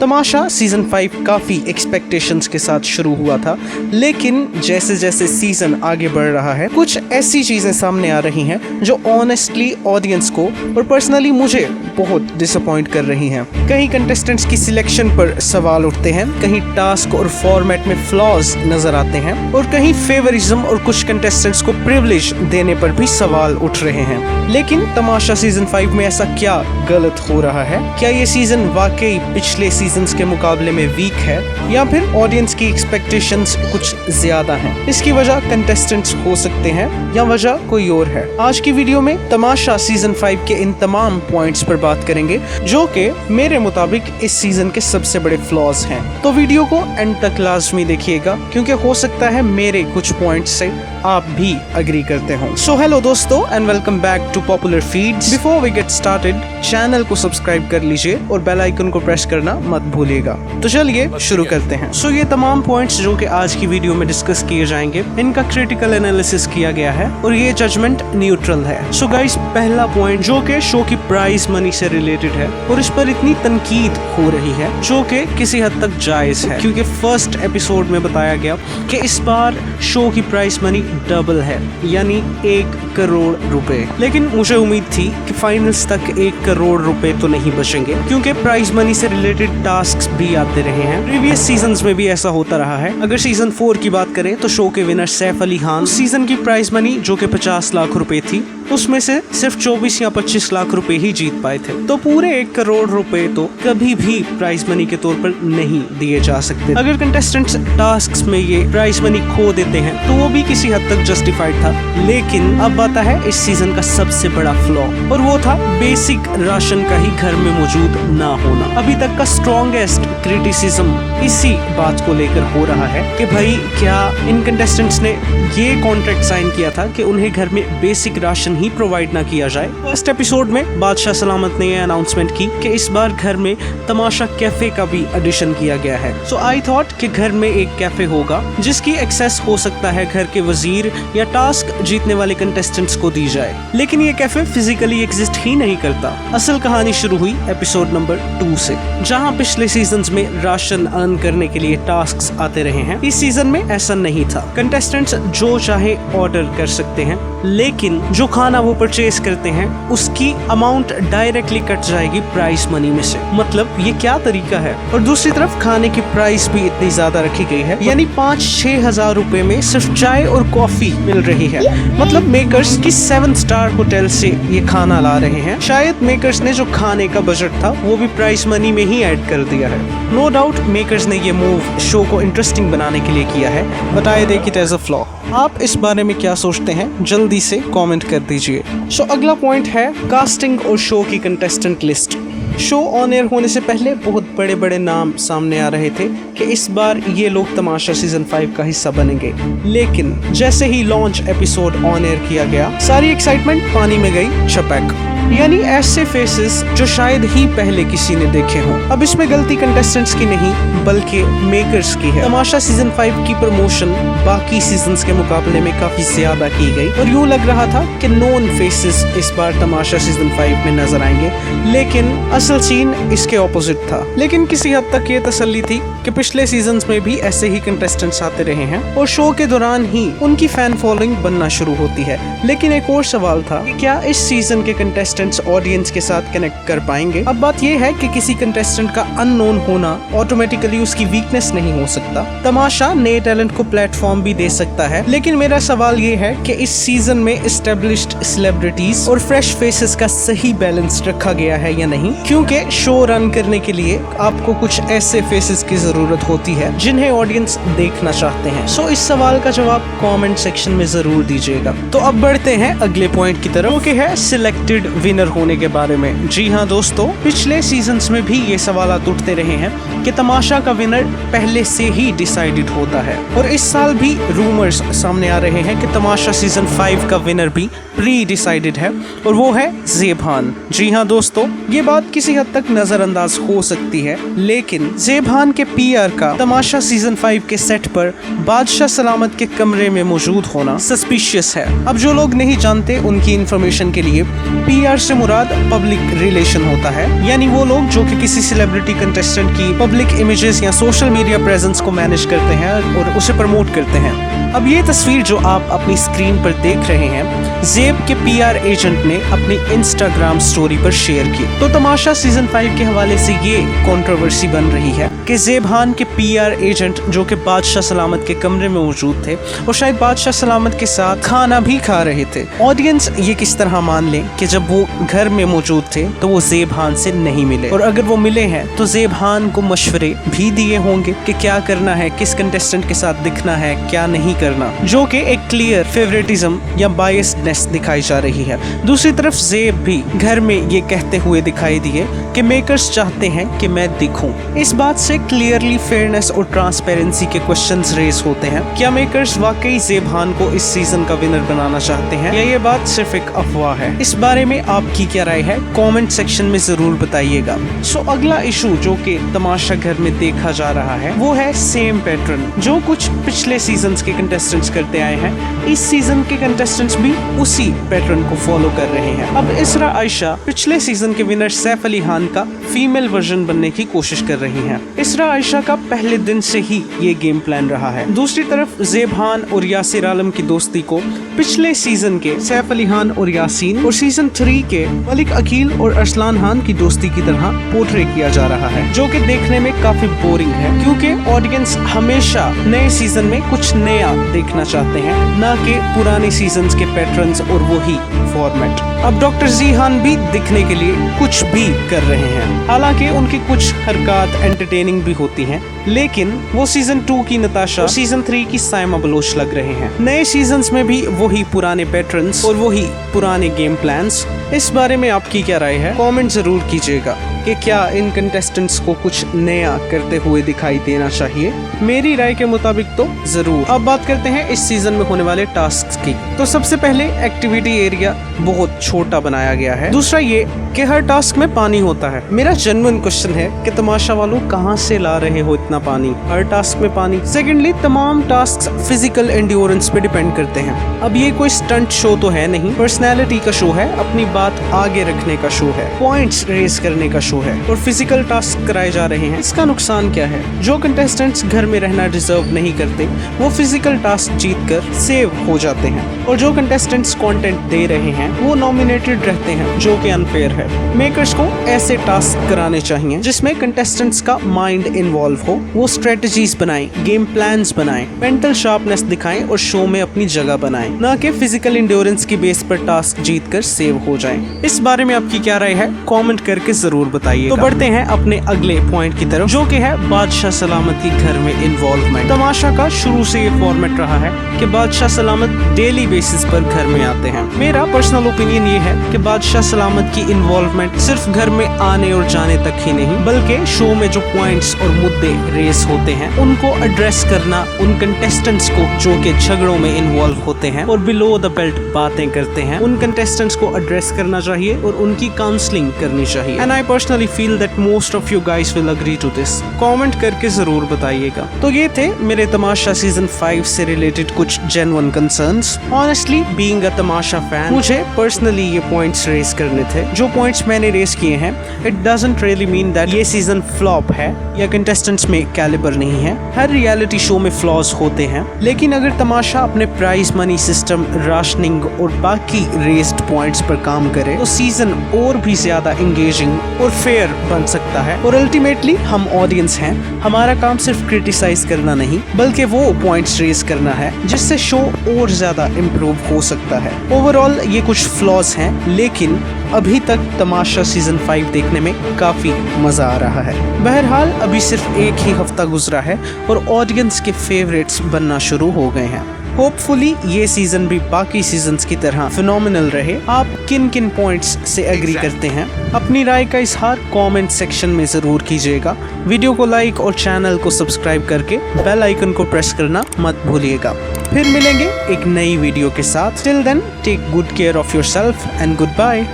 तमाशा season 5 काफी expectations के साथ शुरू हुआ था, लेकिन जैसे जैसे सीजन आगे बढ़ रहा है कुछ ऐसी चीजें सामने आ रही हैं जो ऑनेस्टली ऑडियंस को और पर्सनली मुझे बहुत डिसअपॉइंट कर रही हैं। कहीं कंटेस्टेंट्स की सिलेक्शन पर सवाल उठते हैं, कहीं टास्क और फॉर्मेट में फ्लॉज नजर आते हैं और कहीं फेवरिज्म और कुछ कंटेस्टेंट्स को प्रिविलेज देने पर भी सवाल उठ रहे हैं। लेकिन तमाशा सीजन 5 में ऐसा क्या गलत हो रहा है? क्या ये सीजन वाकई पिछले सीजन्स के मुकाबले में वीक है या फिर ऑडियंस की एक्सपेक्टेशंस कुछ ज्यादा हैं? इसकी वजह कंटेस्टेंट्स हो सकते हैं या वजह कोई और है। आज की वीडियो में तमाशा सीजन 5 के इन तमाम पॉइंट्स पर बात करेंगे जो कि मेरे मुताबिक इस सीजन के सबसे बड़े फ्लॉज हैं। तो वीडियो को एंड तक लाजमी देखिएगा क्योंकि हो सकता है मेरे कुछ पॉइंट्स से आप भी अग्री करते हो। सो हेलो दोस्तों and welcome back to popular feeds. Before we get started channel को सब्सक्राइब कर लीजिए और बेल आइकन को प्रेस करना मत भूलिएगा। तो चलिए शुरू करते हैं। सो ये तमाम पॉइंट्स जो कि आज की वीडियो में डिस्कस किए जाएंगे, इनका क्रिटिकल एनालिसिस किया गया है और ये जजमेंट न्यूट्रल है। सो गाइस, पहला पॉइंट जो कि शो की प्राइज मनी से रिलेटेड है और इस पर इतनी तनकीद हो रही है जो कि किसी हद तक जायज है, क्योंकि फर्स्ट एपिसोड में बताया गया कि इस बार शो की प्राइस मनी डबल है, यानी 1 करोड़ रुपए। लेकिन मुझे उम्मीद थी कि फाइनल्स तक 1 करोड़ रुपए तो नहीं बचेंगे, क्योंकि प्राइज मनी से रिलेटेड टास्क भी आते रहे हैं। प्रीवियस सीजन्स में भी ऐसा होता रहा है। अगर सीजन 4 की बात करें तो शो के विनर सैफ अली खान, उस सीजन की प्राइज मनी जो कि 50 लाख रुपए थी, उसमें से सिर्फ 24 या 25 लाख रुपए ही जीत पाए थे। तो पूरे 1 करोड़ रुपए तो कभी भी प्राइज मनी के तौर पर नहीं दिए जा सकते। अगर कंटेस्टेंट्स टास्क्स में ये प्राइज मनी खो देते हैं तो वो भी किसी हद तक जस्टिफाइड था। लेकिन अब आता है इस सीजन का सबसे बड़ा फ्लॉ, और वो था बेसिक राशन का ही घर में मौजूद ना होना। अभी तक का स्ट्रॉन्गेस्ट क्रिटिसिज्म इसी बात को लेकर हो रहा है कि भाई क्या इन कंटेस्टेंट्स ने ये कॉन्ट्रैक्ट साइन किया था कि उन्हें घर में बेसिक राशन ही प्रोवाइड ना किया जाए। फर्स्ट एपिसोड में बादशाह सलामत ने यह अनाउंसमेंट की कि इस बार घर में तमाशा कैफे का भी एडिशन किया गया है। सो आई थॉट कि घर में एक कैफे होगा जिसकी एक्सेस हो सकता है घर के वजीर या टास्क जीतने वाले कंटेस्टेंट्स को दी जाए। लेकिन ये कैफे फिजिकली एग्जिस्ट ही नहीं करता। असल कहानी शुरू हुई एपिसोड नंबर 2 से, जहां पिछले सीजन्स में राशन अर्न करने के लिए टास्क्स आते रहे हैं। इस सीजन में ऐसा नहीं था। कंटेस्टेंट्स जो चाहे ऑर्डर कर सकते हैं, लेकिन जो खाना वो परचेज करते हैं उसकी अमाउंट डायरेक्टली कट जाएगी प्राइस मनी में से। मतलब ये क्या तरीका है? और दूसरी तरफ खाने की प्राइस भी इतनी ज्यादा रखी गई है, यानी 5-6 हजार रुपए में सिर्फ चाय और कॉफी मिल रही है। मतलब मेकर्स की 7 स्टार होटल से ये खाना ला रहे हैं। शायद मेकर्स ने जो खाने का बजट था वो भी प्राइस मनी में ही ऐड कर दिया है। नो डाउट मेकर्स ने ये मूव शो को इंटरेस्टिंग बनाने के लिए किया है, but I think it is a flaw. आप इस बारे में क्या सोचते हैं जल्दी से कमेंट कर दीजिए। सो अगला पॉइंट है कास्टिंग और शो की contestant list. Show on air होने से पहले बहुत बड़े बड़े नाम सामने आ रहे थे कि इस बार ये लोग तमाशा सीजन 5 का हिस्सा बनेंगे, लेकिन जैसे ही लॉन्च एपिसोड ऑन एयर किया गया सारी एक्साइटमेंट पानी में गई छपैक। यानी ऐसे फेसेस जो शायद ही पहले किसी ने देखे हों। अब इसमें गलती कंटेस्टेंट्स की नहीं बल्कि मेकर्स की है। तमाशा सीजन 5 की प्रमोशन बाकी सीजन्स के मुकाबले में काफी ज्यादा की गई और यूं लग रहा था कि नोन फेसेस इस बार तमाशा सीजन 5 में नजर आएंगे, लेकिन असल सीन इसके ऑपोजिट था। लेकिन किसी हद तक ये तसल्ली थी कि पिछले सीजन्स में भी ऐसे ही कंटेस्टेंट्स आते रहे हैं और शो के दौरान ही उनकी फैन फॉलोइंग बनना शुरू होती है। लेकिन एक और सवाल था कि क्या इस सीजन के कंटेस्टेंट्स ऑडियंस के साथ कनेक्ट कर पाएंगे? अब बात यह है कि किसी कंटेस्टेंट का अननोन होना ऑटोमेटिकली उसकी वीकनेस नहीं हो सकता। तमाशा नए टैलेंट को प्लेटफॉर्म भी दे सकता है, लेकिन मेरा सवाल ये है कि इस सीजन में एस्टेब्लिश्ड सेलिब्रिटीज और फ्रेश फेसेस का सही बैलेंस रखा गया है या नहीं, क्योंकि शो रन करने के लिए आपको कुछ ऐसे फेसेस की जरूरत होती है जिन्हें ऑडियंस देखना चाहते हैं। सो इस सवाल का जवाब कमेंट सेक्शन में जरूर दीजिएगा। तो अब बढ़ते हैं अगले पॉइंट की तरफ, जो है सिलेक्टेड विनर होने के बारे में। जी हाँ दोस्तों, पिछले सीजन्स में भी ये सवालात उठते रहे हैं कि तमाशा का विनर पहले से ही डिसाइडेड होता है, और इस साल भी रूमर्स सामने आ रहे हैं कि तमाशा सीजन 5 का विनर भी प्री डिसाइडेड है और वो है ज़ेबान। जी हाँ दोस्तों, ये बात किसी किसी हद तक नजरअंदाज हो सकती है, लेकिन ज़ेबान के पीआर का तमाशा सीजन 5 के सेट पर बादशाह सलामत के कमरे में मौजूद होना सस्पिशियस है। अब जो लोग नहीं जानते उनकी इंफॉर्मेशन के लिए पीआर से मुराद पब्लिक रिलेशन होता है, यानी वो लोग जो कि किसी सेलिब्रिटी कंटेस्टेंट की पब्लिक इमेजेस या सोशल मीडिया प्रेजेंस को मैनेज करते हैं और उसे प्रमोट करते हैं। अब ये तस्वीर जो आप अपनी स्क्रीन पर देख रहे हैं, ज़ेब के पीआर एजेंट ने अपनी इंस्टाग्राम स्टोरी पर शेयर की। तो तमाशा सीजन 5 के हवाले से ये कंट्रोवर्सी बन रही है कि ज़ेबान के पीआर एजेंट जो कि बादशाह सलामत के कमरे में मौजूद थे और शायद बादशाह सलामत के साथ खाना भी खा रहे थे। ऑडियंस ये किस तरह मान ले कि जब वो घर में मौजूद थे तो वो ज़ेबान से नहीं मिले, और अगर वो मिले हैं तो ज़ेबान को मशवरे भी दिए होंगे कि क्या करना है, किस कंटेस्टेंट के साथ दिखना है, क्या नहीं करना, जो कि एक क्लियर फेवरेटिज्म या बायसनेस दिखाई जा रही है। दूसरी तरफ ज़ेब भी घर में ये कहते हुए दिखाई दिए कि मेकर्स चाहते हैं कि मैं दिखूं। इस बात से क्लियरली फेयरनेस और ट्रांसपेरेंसी के क्वेश्चंस रेज होते हैं। क्या मेकर्स वाकई ज़ेबान को इस सीजन का विनर बनाना चाहते हैं या ये बात सिर्फ एक अफवाह है? इस बारे में आपकी क्या राय है, कमेंट सेक्शन में जरूर बताइएगा। सो अगला इशू जो कि तमाशा घर में देखा जा रहा है वो है सेम पैटर्न जो कुछ पिछले सीजन्स के कंटेस्टेंट्स करते आए हैं। इस सीजन के कंटेस्टेंट्स भी उसी पैटर्न को फॉलो कर रहे हैं। अब इसरा आयशा पिछले सीजन के विनर सैफ अली खान का फीमेल वर्जन बनने की कोशिश कर रही हैं। इसरा आयशा का पहले दिन से ही ये गेम प्लान रहा है। दूसरी तरफ ज़ेबान और यासिर आलम की दोस्ती को पिछले सीजन के सैफ अली खान और यासीन और सीजन 3 के मलिक अकील और अरसलान खान की दोस्ती की तरह पोर्ट्रे किया जा रहा है, जो कि देखने में काफी बोरिंग है क्योंकि ऑडियंस हमेशा नए सीजन में कुछ नया देखना चाहते हैं, ना कि पुराने सीजन्स के पैटर्न्स और वही फॉर्मेट। अब डॉक्टर ज़ीहान भी दिखने के लिए कुछ भी कर रहे हैं, हालांकि उनकी कुछ हरकत एंटरटेनिंग भी होती हैं, लेकिन वो सीजन 2 की नताशा और सीजन 3 की साइमा बलोच लग रहे हैं। नए सीजन्स में भी वही पुराने पैटर्न्स और वही पुराने गेम प्लान्स। इस बारे में आपकी क्या राय है, कमेंट जरूर कीजिएगा कि क्या इन कंटेस्टेंट्स को कुछ नया करते हुए दिखाई देना चाहिए। मेरी राय के मुताबिक तो जरूर। अब बात करते हैं इस सीजन में होने वाले टास्क की। तो सबसे पहले एक्टिविटी एरिया बहुत छोटा बनाया गया है। दूसरा ये कि हर टास्क में पानी होता है। मेरा जेन्युइन क्वेश्चन है कि तमाशा वालों कहां से ला रहे हो इतना पानी, हर टास्क में पानी। सेकेंडली, तमाम टास्क फिजिकल एंड्योरेंस पे डिपेंड करते हैं। अब ये कोई स्टंट शो तो है नहीं, पर्सनैलिटी का शो है, अपनी बात आगे रखने का शो है, पॉइंट्स रेस करने का शो है और फिजिकल टास्क कराए जा रहे हैं। इसका नुकसान क्या है? जो कंटेस्टेंट्स घर में रहना डिजर्व नहीं करते वो फिजिकल टास्क जीत कर सेव हो जाते हैं, और जो कंटेस्टेंट्स कंटेंट दे रहे हैं वो नॉमिनेटेड रहते हैं, जो कि अनफेयर है। मेकर्स को ऐसे टास्क कराने चाहिए जिसमें कंटेस्टेंट्स का माइंड इन्वॉल्व हो, वो स्ट्रेटजीज बनाएं, गेम प्लान्स बनाएं, मेंटल शार्पनेस दिखाएं और शो में अपनी जगह बनाएं, ना कि फिजिकल इंड्योरेंस की बेस पर टास्क जीत कर सेव हो जाएं। इस बारे में आपकी क्या राय है, कमेंट करके जरूर बताइए। तो बढ़ते हैं अपने अगले पॉइंट की तरफ, जो कि है बादशाह सलामत की घर में इन्वॉल्वमेंट। तमाशा का शुरू से ये फॉर्मेट रहा है कि बादशाह सलामत डेली बेसिस पर घर में आते हैं। मेरा पर्सनल ओपिनियन ये है कि बादशाह सलामत की इन्वॉल्वमेंट सिर्फ घर में आने और जाने तक ही नहीं, बल्कि शो में जो पॉइंट्स और मुद्दे रेस होते हैं उनको एड्रेस करना, उन कंटेस्टेंट्स को जो कि झगड़ों में इन्वॉल्व होते हैं और बिलो द बेल्ट बातें करते हैं, उन कंटेस्टेंट्स को एड्रेस करना चाहिए और उनकी काउंसलिंग करनी चाहिए। And I personally feel that most of you guys will agree to this. Comment करके जरूर बताइएगा। तो ये थे मेरे तमाशा सीजन 5 से रिलेटेड कुछ genuine concerns. Honestly being a Tamasha fan, मुझे पर्सनली ये पॉइंट्स रेस करने थे। जो पॉइंट्स मैंने रेस किए हैं, it doesn't really mean that ये सीजन फ्लॉप है या कंटेस्टेंट्स में कैलिबर नहीं है। हर रियलिटी शो में फ्लॉज होते हैं, लेकिन अगर तमाशा अपने प्राइज मनी सिस्टम, राशनिंग और बाकी रेस्ड पॉइंट्स पर काम करे तो सीजन और भी ज्यादा एंगेजिंग और फेयर बन सकता है। और अल्टीमेटली हम ऑडियंस हैं, हमारा काम सिर्फ क्रिटिसाइज करना नहीं बल्कि वो पॉइंट्स रेस करना है जिससे शो और ज्यादा इम्प्रूव हो सकता है। ओवरऑल ये कुछ फ्लॉज हैं, लेकिन अभी तक तमाशा सीजन 5 देखने में काफी मजा आ रहा है। बहरहाल अभी सिर्फ एक ही हफ्ता गुजरा है और ऑडियंस के फेवरेट्स बनना शुरू हो गए हैं। होपफुली ये सीजन भी बाकी सीजन्स की तरह फिनोमिनल रहे। आप किन किन पॉइंट्स से एग्री करते हैं, अपनी राय का इजहार कमेंट सेक्शन में जरूर कीजिएगा। वीडियो को लाइक और चैनल को सब्सक्राइब करके बेल आइकन को प्रेस करना मत भूलिएगा। फिर मिलेंगे एक नई वीडियो के साथ। Till then take good care of yourself and good bye.